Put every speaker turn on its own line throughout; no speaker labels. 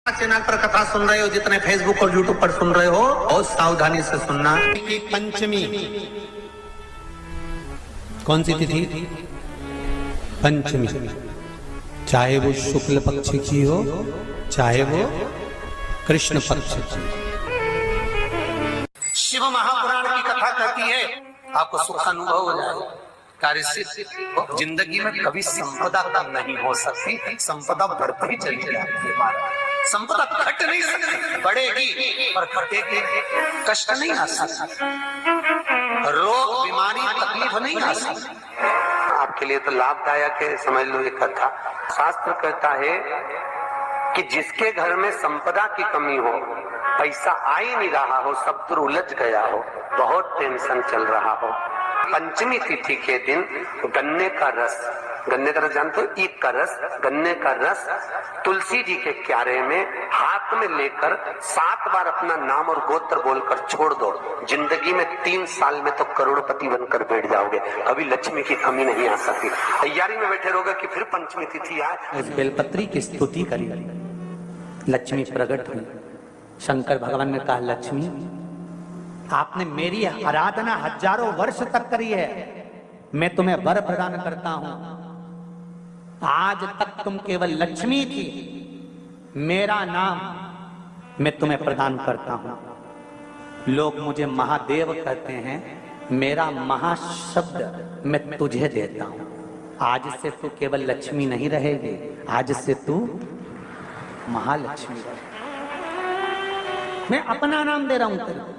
Channel पर कथा सुन रहे हो, जितने फेसबुक और यूट्यूब पर सुन रहे हो, बहुत सावधानी से सुनना। पंचमी कौन सी तिथि? पंचमी, चाहे वो शुक्ल पक्ष की हो चाहे वो कृष्ण पक्ष की। शिव महापुराण की कथा कहती है आपको सुख अनुभव हो जाए, कार्य सिद्ध। जिंदगी में कभी संपदा कम नहीं हो सकती, संपदा बढ़ती चली जाती है। संपदा घट नहीं सकती, बढ़ेगी पर घटेगी, कष्ट नहीं आ सकता, रोग बीमारी तकलीफ नहीं आ सकती।
आपके लिए तो लाभदायक है, समझ लो ये कथा। शास्त्र कहता है कि जिसके घर में संपदा की कमी हो, पैसा आ ही नहीं रहा हो, सब दूर उलझ गया हो, बहुत टेंशन चल रहा हो, पंचमी तिथि के दिन गन्ने का रस, गन्ने का रस जानते हो, ईख का रस, गन्ने का रस तुलसी जी के क्यारे में हाथ में लेकर 7 बार अपना नाम और गोत्र बोलकर छोड़ दो, जिंदगी में 3 साल में तो करोड़पति बनकर बैठ जाओगे, कभी लक्ष्मी की कमी नहीं आ सकती। तैयारी में बैठे रहोगे कि फिर पंचमी तिथि आए।
इस बेलपत्री की स्तुति करी, लक्ष्मी प्रकट हुई। शंकर भगवान ने कहा, लक्ष्मी आपने मेरी आराधना हजारों वर्ष तक करी है, मैं तुम्हें वर प्रदान करता हूं। आज तक तुम केवल लक्ष्मी थी, मेरा नाम मैं तुम्हें प्रदान करता हूं। लोग मुझे महादेव कहते हैं, मेरा महाशब्द मैं तुझे देता हूं। आज से तू केवल लक्ष्मी नहीं रहेगी, आज से तू महालक्ष्मी रहेगी। मैं अपना नाम दे रहा हूं तेरे को।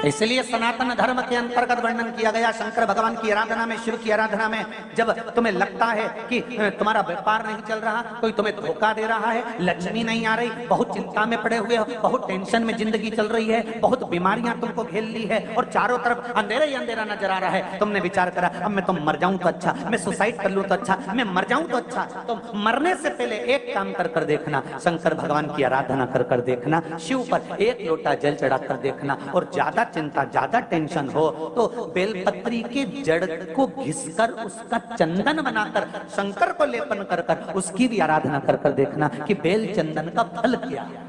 इसलिए सनातन धर्म के अंतर्गत वर्णन किया गया, शंकर भगवान की आराधना में, शिव की आराधना में, जब तुम्हें लगता है कि तुम्हारा व्यापार नहीं चल रहा, कोई तुम्हें धोखा दे रहा है, लक्ष्मी नहीं आ रही, बहुत चिंता में पड़े हुए हो, बहुत टेंशन में जिंदगी चल रही है, बहुत बीमारियां तुमको घेर ली है और चारों तरफ अंधेरा ही अंधेरा नजर आ रहा है, तुमने विचार करा अब मैं तो मर जाऊं तो अच्छा, मैं सुसाइड कर लूं तो अच्छा, मैं मर जाऊं तो अच्छा। तो मरने से पहले एक काम कर देखना, शंकर भगवान की आराधना कर देखना, शिव पर 1 लोटा जल चढ़ा कर देखना, और ज्यादा चिंता, ज्यादा टेंशन हो तो बेलपत्री के जड़ को घिसकर उसका चंदन बनाकर शंकर को लेपन कर उसकी भी आराधना कर देखना कि बेल चंदन का फल क्या है।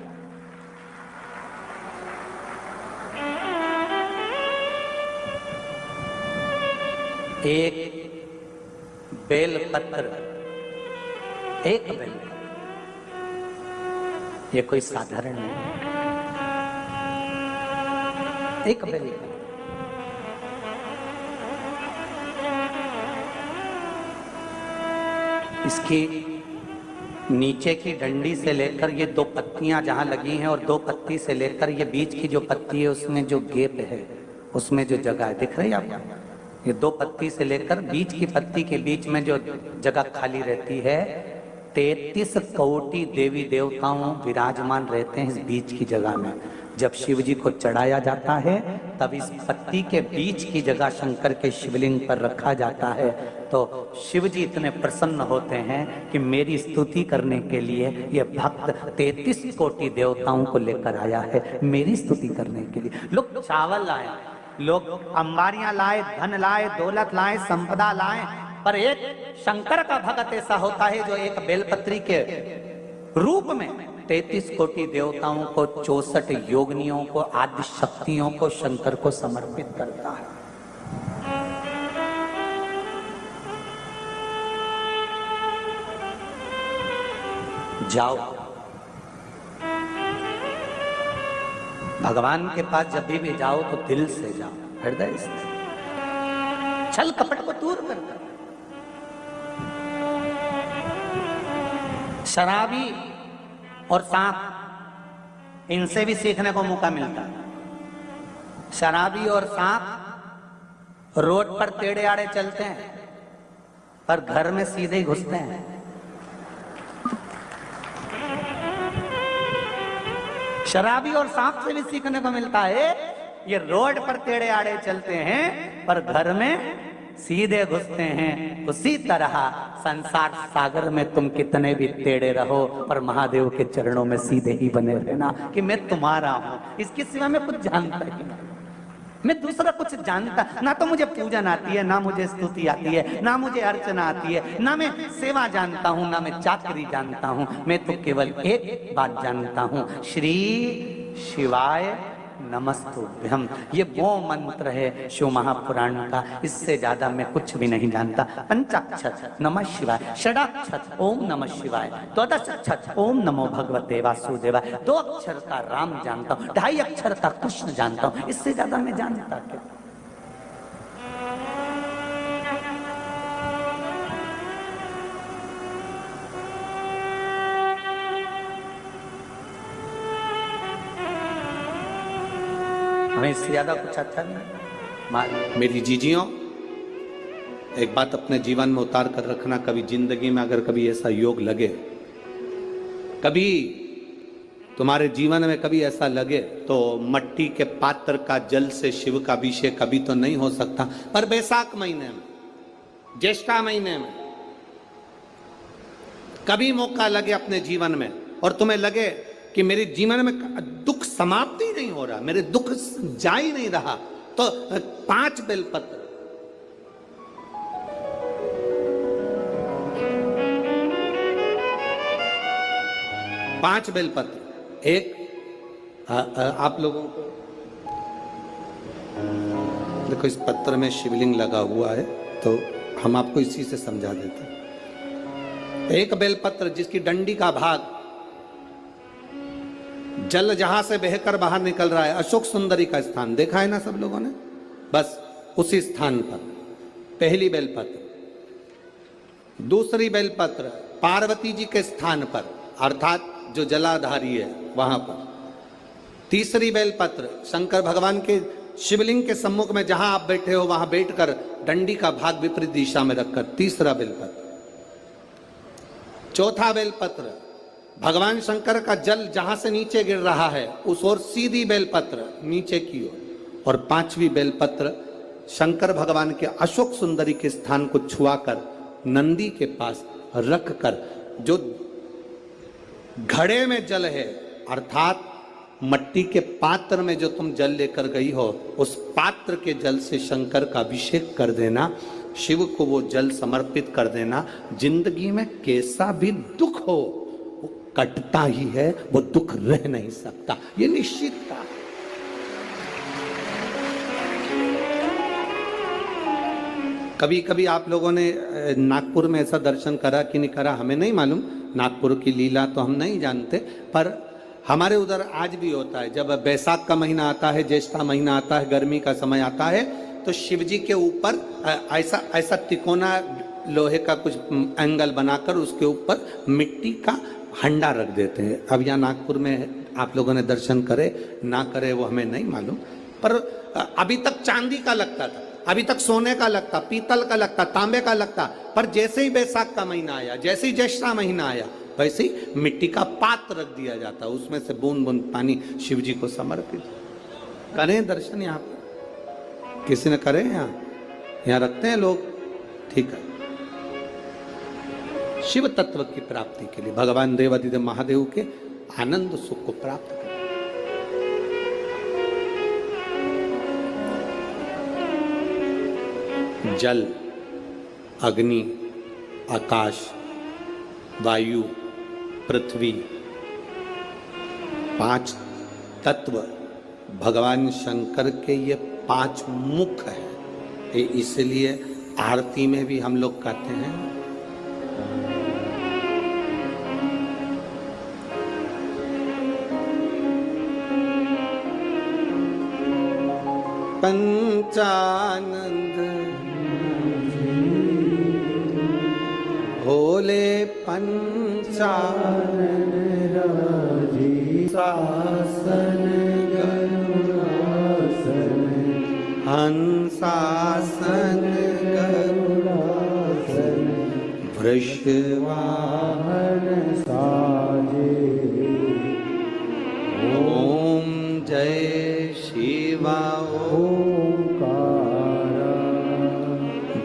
एक बेलपत्र, एक बेल, ये कोई साधारण नहीं, एक बेल। इसकी नीचे की डंडी से लेकर ये 2 पत्तियां जहां लगी हैं, और 2 पत्ती से लेकर ये बीच की जो पत्ती है उसमें जो गैप है, उसमें जो जगह है, दिख रही है आपको? ये 2 पत्ती से लेकर बीच की पत्ती के बीच में जो जगह खाली रहती है, 33 कोटि देवी देवताओं विराजमान रहते हैं इस बीच की जगह में। जब शिव जी को चढ़ाया जाता है तब इस पत्ती के बीच की जगह शंकर के शिवलिंग पर रखा जाता है, तो शिव जी इतने प्रसन्न होते हैं कि मेरी स्तुति करने के लिए यह भक्त 33 कोटि देवताओं को लेकर आया है, मेरी स्तुति करने के लिए। लोग चावल लाए, लोग अंबारियां लाए, धन लाए, दौलत लाए, संपदा लाए, पर एक शंकर का भक्त ऐसा होता है जो एक बेलपत्री के रूप में 33 कोटि देवताओं को, 64 योगिनियों को, आदि शक्तियों को शंकर को समर्पित करता है। जाओ भगवान के पास, जब भी जाओ तो दिल से जाओ, हृदय से, छल कपट को दूर कर दो। शराबी और सांप, इनसे भी सीखने को मौका मिलता है। शराबी और सांप रोड पर टेढ़े आड़े चलते हैं, पर घर में सीधे ही घुसते हैं। शराबी और सांप से भी सीखने को मिलता है, ये रोड पर टेढ़े आड़े चलते हैं पर घर में सीधे घुसते हैं। उसी तरह संसार सागर में तुम कितने भी टेढ़े रहो पर महादेव के चरणों में सीधे ही बने रहना कि मैं तुम्हारा हूं, इसके सिवा मैं कुछ जानता ही नहीं। मैं दूसरा कुछ जानता ना, तो मुझे पूजन आती है, ना मुझे स्तुति आती है, ना मुझे अर्चना आती है, ना मैं सेवा जानता हूँ, ना मैं चाकरी जानता हूँ। मैं तो केवल एक बात जानता हूँ, श्री शिवाय नमस्तुभ्यम। ये वो मंत्र है शिव महापुराण का, इससे ज्यादा मैं कुछ भी नहीं जानता। पंचाक्षर नमः शिवाय, षडाक्षर ओम नमः शिवाय, द्वादशाक्षर ओम नमो भगवते वासुदेवाय, 2 अक्षर का राम जानता हूँ, 2.5 अक्षर का कृष्ण जानता हूँ, इससे ज्यादा मैं जानता क्या। हमें इससे ज्यादा कुछ अच्छा नहीं।
मेरी जीजियों, एक बात अपने जीवन में उतार कर रखना, कभी जिंदगी में अगर कभी ऐसा योग लगे, कभी तुम्हारे जीवन में कभी ऐसा लगे, तो मट्टी के पात्र का जल से शिव का अभिषेक कभी तो नहीं हो सकता, पर बैसाख महीने में, ज्येष्ठा महीने में कभी मौका लगे अपने जीवन में, और तुम्हें लगे कि मेरे जीवन में दुख समाप्ति नहीं हो रहा, मेरे दुख जा ही नहीं रहा, तो 5 बेलपत्र, एक आप लोगों को देखो, इस पत्र में शिवलिंग लगा हुआ है, तो हम आपको इसी से समझा देते हैं। एक बेलपत्र जिसकी डंडी का भाग जल जहां से बहकर बाहर निकल रहा है, अशोक सुंदरी का स्थान देखा है ना सब लोगों ने, बस उसी स्थान पर पहली बेलपत्र। दूसरी बेलपत्र पार्वती जी के स्थान पर, अर्थात जो जलाधारी है वहां पर। तीसरी बेलपत्र शंकर भगवान के शिवलिंग के सम्मुख में जहां आप बैठे हो वहां बैठकर डंडी का भाग विपरीत दिशा में रखकर, तीसरा बेलपत्र। चौथा बेलपत्र भगवान शंकर का जल जहां से नीचे गिर रहा है उस ओर सीधी बेलपत्र नीचे की ओर। और 5वीं बेलपत्र शंकर भगवान के अशोक सुंदरी के स्थान को छुआकर नंदी के पास रखकर, जो घड़े में जल है, अर्थात मट्टी के पात्र में जो तुम जल लेकर गई हो, उस पात्र के जल से शंकर का अभिषेक कर देना, शिव को वो जल समर्पित कर देना। जिंदगी में कैसा भी दुख हो वो कटता ही है, वो दुख रह नहीं सकता, ये निश्चित था। कभी कभी आप लोगों ने नागपुर में ऐसा दर्शन करा कि नहीं करा हमें नहीं मालूम, नागपुर की लीला तो हम नहीं जानते, पर हमारे उधर आज भी होता है। जब बैसाख का महीना आता है, ज्येष्ठा महीना आता है, गर्मी का समय आता है, तो शिव जी के ऊपर ऐसा ऐसा तिकोना लोहे का कुछ एंगल बनाकर उसके ऊपर मिट्टी का हंडा रख देते हैं। अब यहाँ नागपुर में आप लोगों ने दर्शन करे ना करे वो हमें नहीं मालूम, पर अभी तक चांदी का लगता था, अभी तक सोने का लगता, पीतल का लगता, तांबे का लगता, पर जैसे ही बैसाख का महीना आया, जैसे ही ज्येष्ठा महीना आया, वैसे ही मिट्टी का पात्र रख दिया जाता, उसमें से बूंद बूंद पानी शिव जी को समर्पित। करें दर्शन यहाँ पर, किसी ने करे यहाँ रखते हैं लोग, ठीक है। शिव तत्व की प्राप्ति के लिए भगवान देवादिदेव महादेव के आनंद सुख को प्राप्त करें। जल, अग्नि, आकाश, वायु, पृथ्वी, 5 तत्व भगवान शंकर के ये 5 मुख है। इसलिए आरती में भी हम लोग कहते हैं पंचानंद भोले पंचानन शासन गरुड़ासन हंसासन गरुड़ासन वृषवाहन साजे। ओम जय शिवा ओंकारा,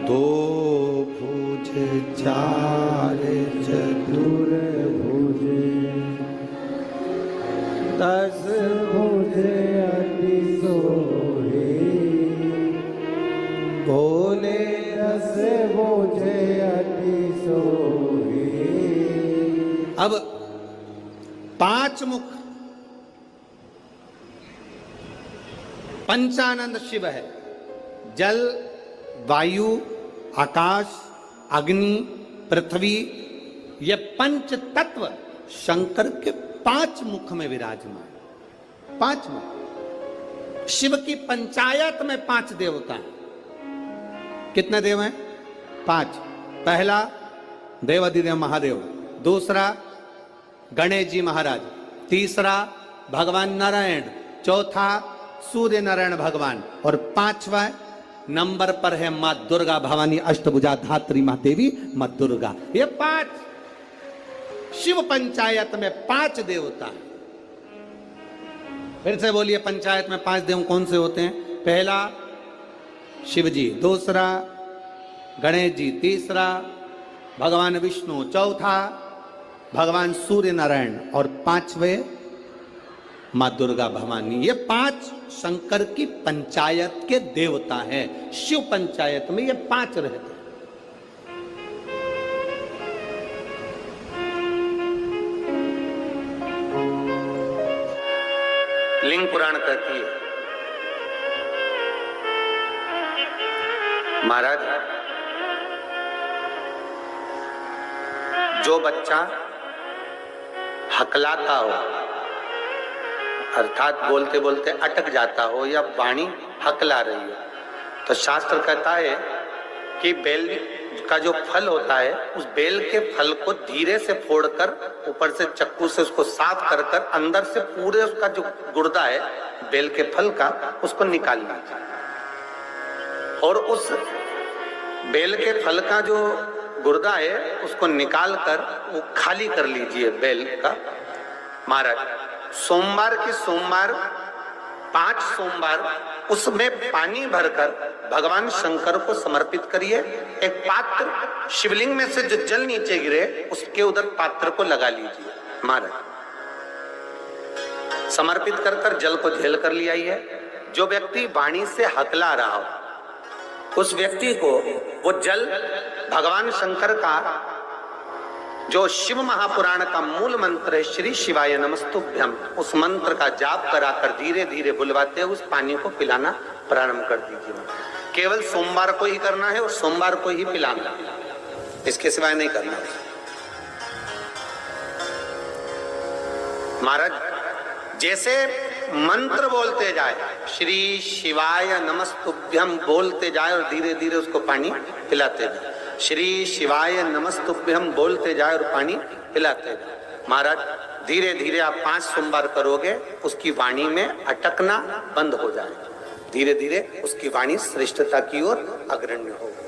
2 भुज 4 चतुर्भुज 10 भुज अति सोहे।
सेवो जयति सोहे।
अब 5 मुख पंचानंद शिव है। जल, वायु, आकाश, अग्नि, पृथ्वी, ये पंच तत्व शंकर के 5 मुख में विराजमान। 5 मुख। शिव की पंचायत में 5 देवता हैं। कितने देव हैं? 5। पहला देवाधिदेव महादेव, दूसरा गणेश जी महाराज, तीसरा भगवान नारायण, चौथा सूर्य नारायण भगवान, और 5वां नंबर पर है मां दुर्गा भवानी अष्टभुजा धात्री मां देवी मां दुर्गा। ये 5 शिव पंचायत में 5 देवता हैं। फिर से बोलिए, पंचायत में 5 देव कौन से होते हैं? पहला शिव जी, दूसरा गणेश जी, तीसरा भगवान विष्णु, चौथा भगवान सूर्य नारायण, और 5वें मां दुर्गा भवानी। ये 5 शंकर की पंचायत के देवता हैं। शिव पंचायत में ये 5 रहते हैं।
लिंग पुराण कहती है, महाराज जो बच्चा हकलाता हो, अर्थात बोलते बोलते अटक जाता हो या वाणी हकला रही हो, तो शास्त्र कहता है कि बेल का जो फल होता है, उस बेल के फल को धीरे से फोड़कर ऊपर से चक्कू से उसको साफ कर कर अंदर से पूरे उसका जो गुर्दा है बेल के फल का, उसको निकाल लीजिए। और उस बेल के फल का जो गुर्दा है उसको निकाल कर वो खाली कर लीजिए बेल का। महाराज सोमवार की सोमवार 5 सोमवार उसमें पानी भरकर भगवान शंकर को समर्पित करिए। एक पात्र शिवलिंग में से जो जल नीचे गिरे उसके उधर पात्र को लगा लीजिए। महाराज समर्पित कर कर जल को झेल कर ले आइए। जो व्यक्ति वाणी से हकला रहा हो उस व्यक्ति को वो जल भगवान शंकर का जो शिव महापुराण का मूल मंत्र है श्री शिवाय नमस्तुभ्यम, उस मंत्र का जाप कराकर धीरे धीरे बुलवाते हुए उस पानी को पिलाना प्रारंभ कर दीजिए। केवल सोमवार को ही करना है और सोमवार को ही पिलाना, इसके सिवाय नहीं करना। महाराज जैसे मंत्र बोलते जाए, श्री शिवाय नमस्तुभ्यम बोलते जाए और धीरे धीरे उसको पानी पिलाते जाए, श्री शिवाय नमस्तुभ्यम बोलते जाए और पानी पिलाते जाए। महाराज धीरे धीरे आप 5 सोमवार करोगे, उसकी वाणी में अटकना बंद हो जाएगा, धीरे धीरे उसकी वाणी श्रेष्ठता की ओर अग्रण्य होगी।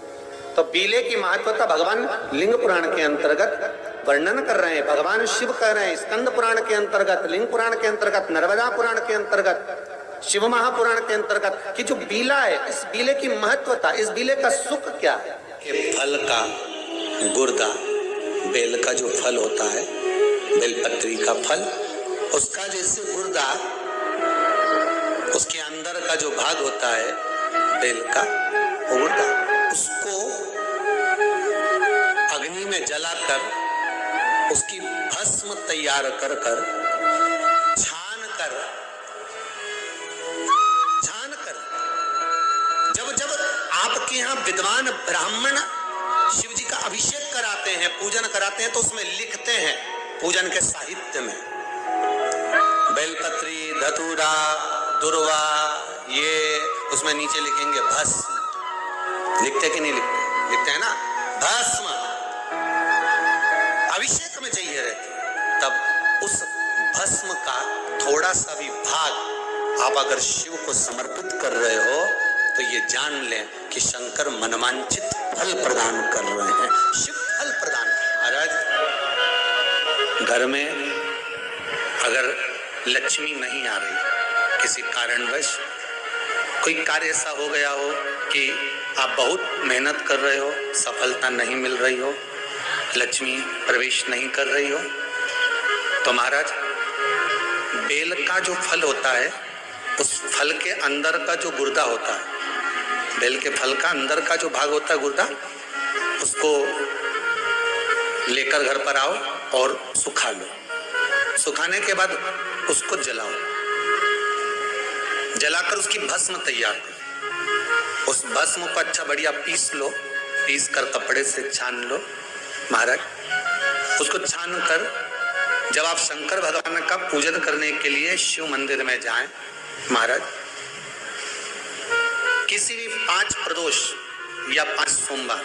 तो बीले की महत्वता भगवान लिंग पुराण के अंतर्गत वर्णन कर रहे हैं, भगवान शिव कह रहे हैं। स्कंद पुराण के अंतर्गत, लिंग पुराण के अंतर्गत, नर्मदा पुराण के अंतर्गत, शिव महापुराण के अंतर्गत कि जो बीला है, इस बीले की महत्वता, इस बीले का सुख क्या है। फल का गुर्दा, बेल का जो फल होता है, बेलपत्री का फल, उसका जैसे गुर्दा, उसके अंदर का जो भाग होता है बेल का गुर्दा, उसको अग्नि में जलाकर उसकी भस्म तैयार कर कर छान कर जब आपके यहाँ विद्वान ब्राह्मण शिव जी का अभिषेक कराते हैं, पूजन कराते हैं, तो उसमें लिखते हैं पूजन के साहित्य में बेलपत्री, धतूरा, दुर्वा, ये उसमें नीचे लिखेंगे भस्म। लिखते कि नहीं लिखते? लिखते हैं ना, भस्म अभिषेक में चाहिए रहती। तब उस भस्म का थोड़ा सा भी भाग आप अगर शिव को समर्पित कर रहे हो तो ये जान लें कि शंकर मनवांछित फल प्रदान कर रहे हैं। शिव फल प्रदान। महाराज घर में अगर लक्ष्मी नहीं आ रही, किसी कारणवश कोई कार्य ऐसा हो गया हो कि आप बहुत मेहनत कर रहे हो, सफलता नहीं मिल रही हो, लक्ष्मी प्रवेश नहीं कर रही हो, तो महाराज बेल का जो फल होता है, उस फल के अंदर का जो गुर्दा होता है, बेल के फल का अंदर का जो भाग होता है गुर्दा,
उसको लेकर घर पर आओ और सुखा लो। सुखाने के बाद उसको जलाओ, जलाकर उसकी भस्म तैयार करो। उस भस्म को अच्छा बढ़िया पीस लो, पीस कर कपड़े से छान लो महाराज। उसको छान कर जब आप शंकर भगवान का पूजन करने के लिए शिव मंदिर में जाएं महाराज, किसी भी 5 प्रदोष या 5 सोमवार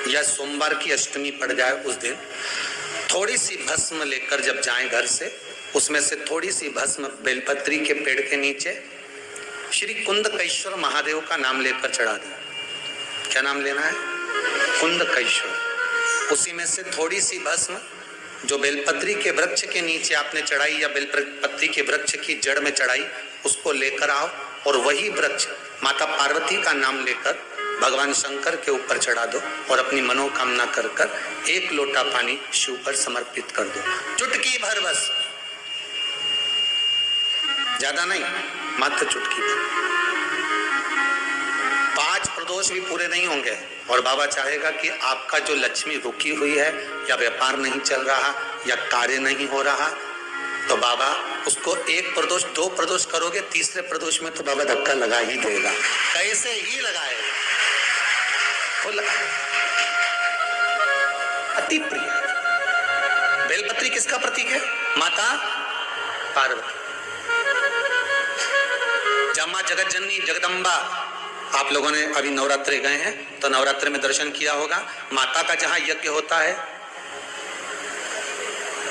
या सोमवार की अष्टमी पड़ जाए उस दिन थोड़ी सी भस्म लेकर जब जाएं घर से, उसमें से थोड़ी सी भस्म बेलपत्री के पेड़ के नीचे श्री कुंदकेश्वर महादेव का नाम लेकर चढ़ा दें। क्या नाम लेना है? कुंदकेश्वर। उसी में से थोड़ी सी भस्म जो बेलपत्री के वृक्ष के नीचे आपने चढ़ाई या बेलपत्री के वृक्ष की जड़ में चढ़ाई, उसको लेकर आओ और वही वृक्ष माता पार्वती का नाम लेकर भगवान शंकर के ऊपर चढ़ा दो और अपनी मनोकामना कर कर 1 लोटा पानी शिव पर समर्पित कर दो। चुटकी भर बस, ज्यादा नहीं, मात्र चुटकी भर। 5 प्रदोष भी पूरे नहीं होंगे और बाबा चाहेगा कि आपका जो लक्ष्मी रुकी हुई है या व्यापार नहीं चल रहा या कार्य नहीं हो रहा, तो बाबा उसको 1 प्रदोष 2 प्रदोष करोगे, तीसरे प्रदोष में तो बाबा धक्का लगा ही देगा। कैसे ही लगाएगा, वो अति प्रिय। बेलपत्री किसका प्रतीक है? माता पार्वती। जम्मा जगत जननी जगदम्बा, आप लोगों ने अभी नवरात्रे गए हैं तो नवरात्रे में दर्शन किया होगा। माता का जहां यज्ञ होता है,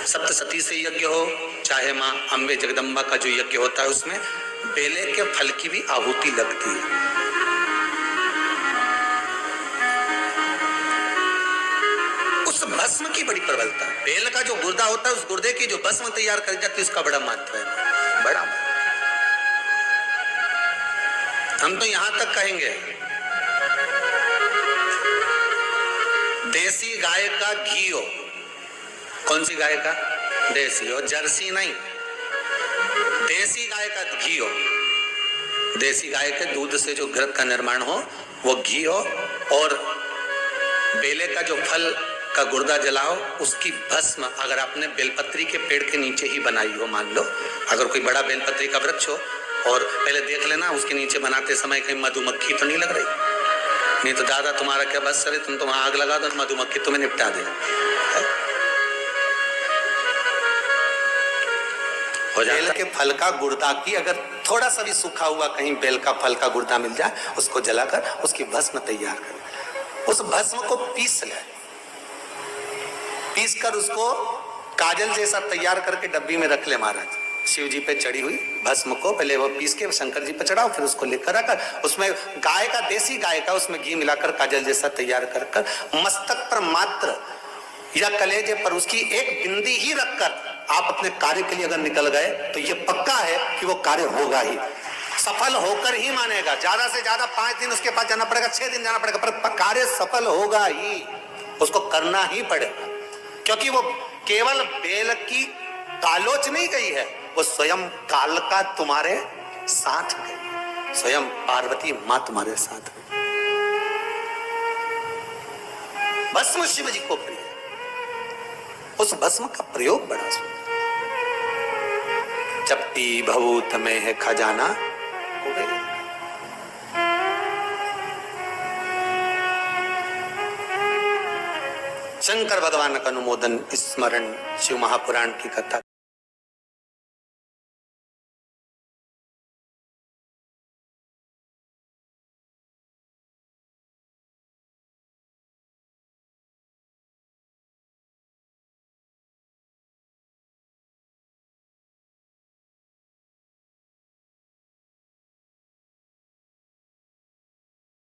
सप्तसती से यज्ञ हो चाहे मां अम्बे जगदम्बा का जो यज्ञ होता है, उसमें बेले के फल की भी आहुति लगती है। उस भस्म की बड़ी प्रबलता है। बेल का जो गुर्दा होता है, उस गुर्दे की जो भस्म तैयार कर जाती है, उसका बड़ा महत्व है, बड़ा। हम तो यहां तक कहेंगे देसी गाय का घी हो। कौन सी गाय का? देसी हो, जर्सी नहीं, देसी गाय का घी हो। देसी गाय के दूध से जो घृत का निर्माण हो वो घी हो, और बेले का जो फल का गुर्दा जलाओ, उसकी भस्म अगर आपने बेलपत्री के पेड़ के नीचे ही बनाई हो, मान लो अगर कोई बड़ा बेलपत्री का वृक्ष हो, और पहले देख लेना उसके नीचे बनाते समय कहीं मधुमक्खी तो नहीं लग रही, नहीं तो दादा तुम्हारा क्या बस करे, तुम तो वहां आग लगा दो, मधुमक्खी तुम्हें निपटा दे। बेल के फल का गुर्दा की अगर थोड़ा सा भी सूखा हुआ कहीं बेल का फल का गुर्दा मिल जाए, उसको जलाकर उसकी भस्म तैयार कर, उस भस्म को पीस ले, पीस कर उसको काजल जैसा तैयार करके डब्बी में रख ले महाराज। शिव जी पे चढ़ी हुई भस्म को पहले वो पीस के शंकर जी पे चढ़ाओ, फिर उसको लेकर आकर उसमें गाय का, देसी गाय का उसमें घी मिलाकर काजल जैसा तैयार कर कर मस्तक पर मात्र या कलेजे पर उसकी एक बिंदी ही रखकर आप अपने कार्य के लिए अगर निकल गए तो ये पक्का है कि वो कार्य होगा ही, सफल होकर ही मानेगा। ज्यादा से ज्यादा 5 दिन उसके पास जाना पड़ेगा, 6 दिन जाना पड़ेगा, पर कार्य सफल होगा ही, उसको करना ही पड़ेगा। क्योंकि वो केवल बेल की कालोच नहीं गई है, वो स्वयं कालका तुम्हारे साथ गई, स्वयं पार्वती मां तुम्हारे साथ गई। भस्म शिव जी को प्रिय, उस भस्म का प्रयोग बड़ा सुंदर। चपटी भभूत में है खजाना, शंकर भगवान का अनुमोदन स्मरण शिव महापुराण की कथा।